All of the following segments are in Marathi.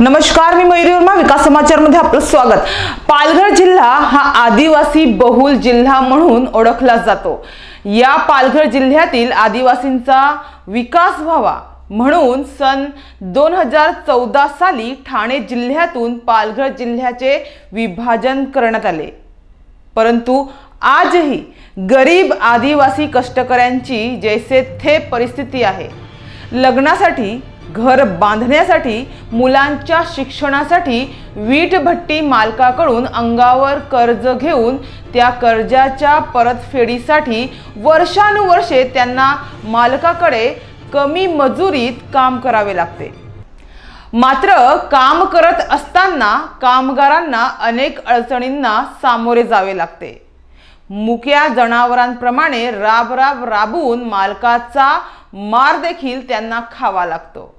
नमस्कार, मी मयुरी वर्मा, विकास समाचार मध्ये आपलं स्वागत। पालघर जिल्हा हा आदिवासी बहुल जिल्हा म्हणून ओळखला जातो। या पालघर जिल्ह्यातील आदिवासींचा विकास व्हावा म्हणून सन 2014 साली ठाणे जिल्ह्यातून पालघर जिल्ह्याचे विभाजन करण्यात आले। परंतु आजही गरीब आदिवासी कष्टकऱ्यांची जैसे थे परिस्थिती आहे। लग्नासाठी, घर बांधण्यासाठी, मुलांच्या शिक्षणासाठी वीटभट्टी मालकाकडून अंगावर कर्ज घेऊन त्या कर्जाच्या परतफेडीसाठी वर्षानुवर्षे त्यांना मालकाकडे कमी मजुरीत काम करावे लागते। मात्र काम करत असताना कामगारांना अनेक अडचणींना सामोरे जावे लागते। मुक्या जनावरांप्रमाणे राबून मालकाचा मार देखील त्यांना खावा लागतो।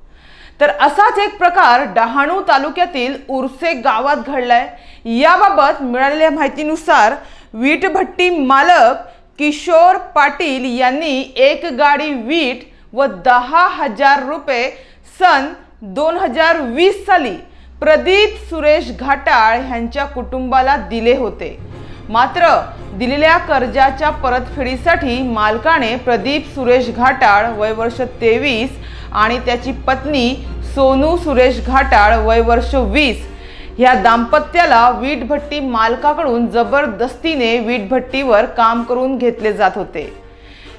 तर असाच एक प्रकार डहाणू तालुक्यातील उर्से गावात घडलाय। याबाबत मिळालेल्या माहितीनुसार वीटभट्टी मालक किशोर पाटील यांनी एक गाडी वीट व 10,000 रुपये सन 2020 साली प्रदीप सुरेश घाटाळ यांच्या कुटुंबाला दिले होते। मात्र दिलेल्या कर्जाच्या परतफेडीसाठी मालकाने प्रदीप सुरेश घाटाळ वय वर्ष 23 आणि त्याची पत्नी सोनू सुरेश घाटाळ वय वर्ष 20 या दाम्पत्याला वीटभट्टी मालकाकडून जबरदस्तीने वीटभट्टीवर काम करून घेतले जात होते।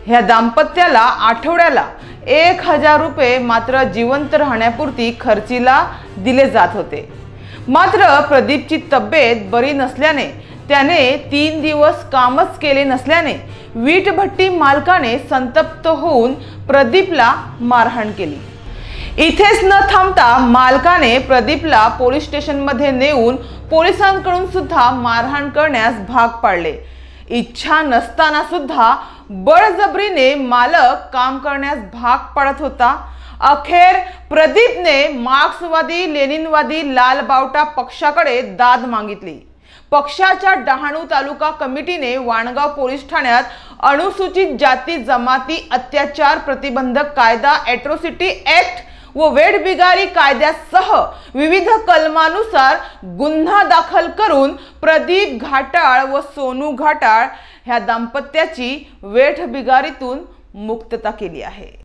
ह्या दाम्पत्याला आठवड्याला 1,000 रुपये मात्र जिवंत राहण्यापुरती खर्चीला दिले जात होते। मात्र प्रदीपची तब्येत बरी नसल्याने त्याने 3 दिवस कामच केले नसल्याने वीटभट्टी मालकाने संतप्त होऊन प्रदीपला मारहाण केली। इथेच न थांबता मालकाने प्रदीपला पोलीस स्टेशनमध्ये नेऊन पोलिसांकडून सुद्धा मारहाण करण्यास भाग पाडले। इच्छा नसताना सुद्धा बळजबरीने मालक काम करण्यास भाग पाडत होता। अखेर प्रदीपने मार्क्सवादी लेनिनवादी लाल बावटा पक्षाकडे दाद मागितली। पक्षाच्या डहाणू तालुका कमिटीने वाणगाव पोलीस ठाण्यात अनुसूचित जाती जमाती अत्याचार प्रतिबंधक कायदा, एट्रोसिटी ऍक्ट व वेठबिगारी कायद्यासह विविध कलमानुसार गुन्हा दाखल करून प्रदीप घाटाळ व सोनू घाटाळ ह्या दाम्पत्याची वेठबिगारीतून मुक्तता केली आहे।